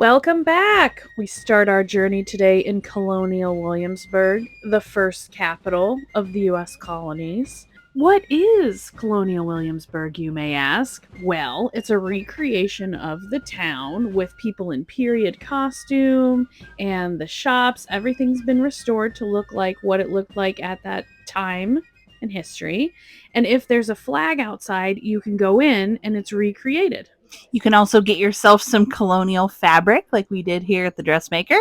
Welcome back! We start our journey today in Colonial Williamsburg, the first capital of the U.S. colonies. What is Colonial Williamsburg, you may ask? Well, it's a recreation of the town with people in period costume and the shops. Everything's been restored to look like what it looked like at that time in history. And if there's a flag outside, you can go in and it's recreated. You can also get yourself some colonial fabric like we did here at the dressmaker.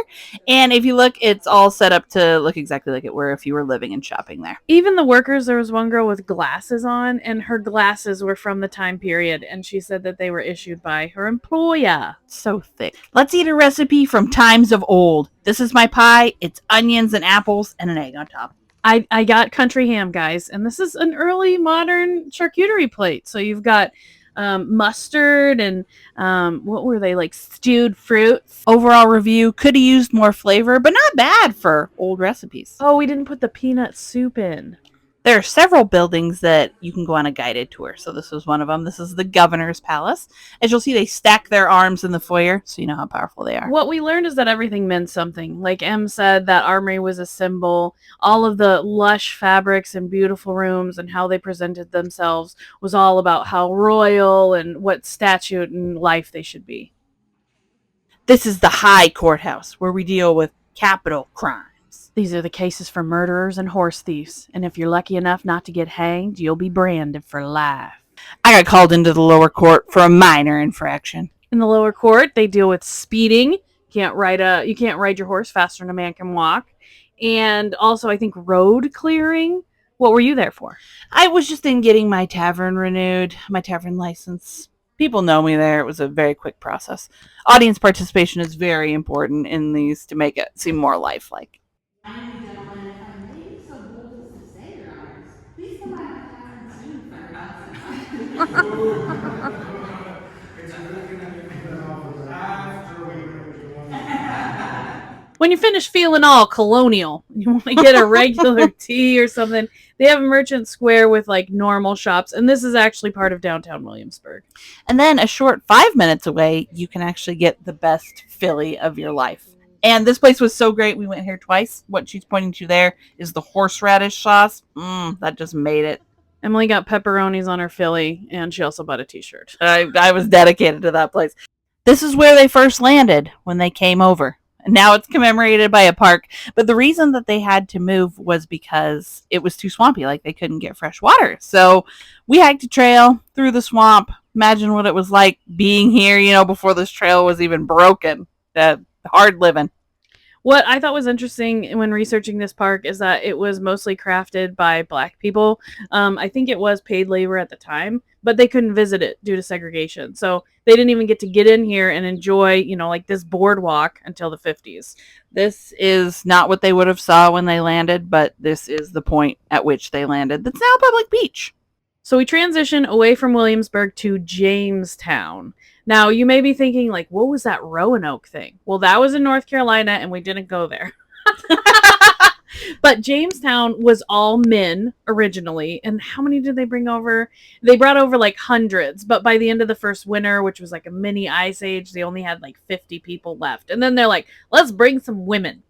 And if you look, it's all set up to look exactly like it were if you were living and shopping there. Even the workers, there was one girl with glasses on, and her glasses were from the time period, and she said that they were issued by her employer. So thick. Let's eat a recipe from times of old. This is my pie. It's onions and apples and an egg on top. I got country ham, guys, and this is an early modern charcuterie plate. So you've got mustard and what were they, like stewed fruits. Overall review, could have used more flavor, but not bad for old recipes. Oh, we didn't put the peanut soup in. There are several buildings that you can go on a guided tour. So this was one of them. This is the governor's palace. As you'll see, they stack their arms in the foyer, so you know how powerful they are. What we learned is that everything meant something. Like Em said, that armory was a symbol. All of the lush fabrics and beautiful rooms and how they presented themselves was all about how royal and what statute and life they should be. This is the high courthouse where we deal with capital crime. These are the cases for murderers and horse thieves, and if you're lucky enough not to get hanged, you'll be branded for life. I got called into the lower court for a minor infraction. In the lower court, they deal with speeding. You can't ride your horse faster than a man can walk, and also I think road clearing. What were you there for? I was just in getting my tavern renewed, my tavern license. People know me there. It was a very quick process. Audience participation is very important in these to make it seem more lifelike. Finally, gentlemen, if I may be so bold as to say, Your Honors, please come by my tavern soon for When you finish feeling all colonial, you want to get a regular tea or something, they have a merchant square with like normal shops, and this is actually part of downtown Williamsburg. And then a short 5 minutes away, you can actually get the best Philly of your life. And this place was so great, we went here twice. What she's pointing to there is the horseradish sauce. That just made it. Emily got pepperonis on her Philly, and she also bought a t-shirt. I was dedicated to that place. This is where they first landed when they came over. And now it's commemorated by a park. But the reason that they had to move was because it was too swampy, like they couldn't get fresh water. So we hiked a trail through the swamp. Imagine what it was like being here, before this trail was even broken. Hard living. What I thought was interesting when researching this park is that it was mostly crafted by Black people. I think it was paid labor at the time, but they couldn't visit it due to segregation. So they didn't even get to get in here and enjoy, like this boardwalk until the 50s. This is not what they would have saw when they landed, but this is the point at which they landed. That's now a public beach. So we transition away from Williamsburg to Jamestown. Now, you may be thinking, like, what was that Roanoke thing? Well, that was in North Carolina, and we didn't go there. But Jamestown was all men originally. And how many did they bring over? They brought over like hundreds. But by the end of the first winter, which was like a mini ice age, they only had like 50 people left. And then they're like, let's bring some women.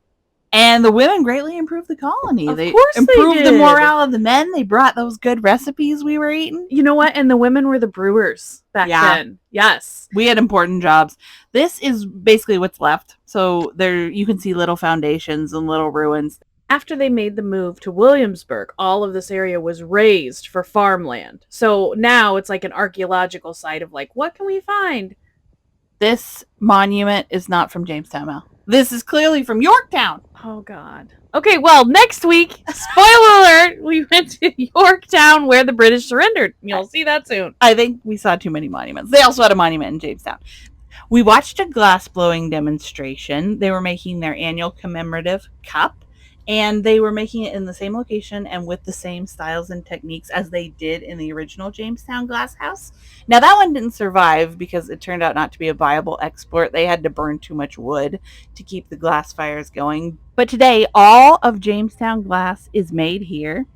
And the women greatly improved the colony. Of course they improved the did. morale of the men. They brought those good recipes we were eating. You know what? And the women were the brewers back then. Yes. We had important jobs. This is basically what's left. So there you can see little foundations and little ruins. After they made the move to Williamsburg, all of this area was raised for farmland. So now it's like an archaeological site of like, what can we find? This monument is not from Jamestown, Mel. This is clearly from Yorktown. Oh, God. Okay, well, next week, spoiler alert, we went to Yorktown where the British surrendered. You'll see that soon. I think we saw too many monuments. They also had a monument in Jamestown. We watched a glass blowing demonstration. They were making their annual commemorative cup, and they were making it in the same location and with the same styles and techniques as they did in the original Jamestown glass house. Now, that one didn't survive because it turned out not to be a viable export. They had to burn too much wood to keep the glass fires going. But today, all of Jamestown glass is made here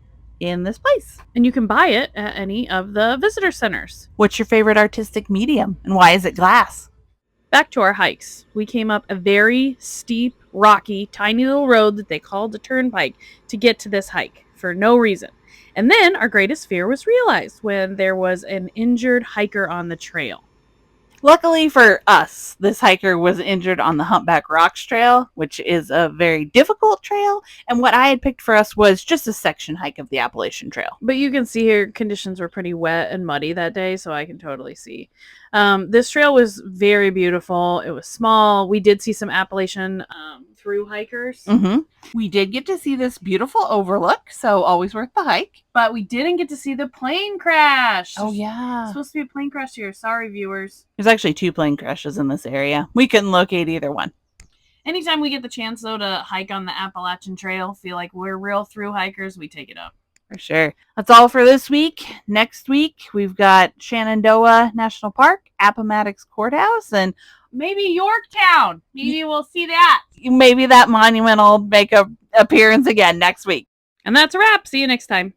in this place. And you can buy it at any of the visitor centers. What's your favorite artistic medium, and why is it glass? Back to our hikes. We came up a very steep, rocky, tiny little road that they called the turnpike to get to this hike for no reason. And then our greatest fear was realized when there was an injured hiker on the trail. Luckily for us, this hiker was injured on the Humpback Rocks Trail, which is a very difficult trail, and what I had picked for us was just a section hike of the Appalachian Trail. But you can see here conditions were pretty wet and muddy that day, so I can totally see. This trail was very beautiful. It was small. We did see some Appalachian through hikers. Mm-hmm. We did get to see this beautiful overlook, so always worth the hike. But we didn't get to see the plane crash. Oh, yeah. It's supposed to be a plane crash here. Sorry, viewers. There's actually 2 plane crashes in this area. We couldn't locate either one. Anytime we get the chance, though, to hike on the Appalachian Trail, feel like we're real through hikers, we take it up. For sure. That's all for this week. Next week, we've got Shenandoah National Park, Appomattox Courthouse, and maybe Yorktown. Maybe we'll see that. maybe that monument will make an appearance again next week. And that's a wrap. See you next time.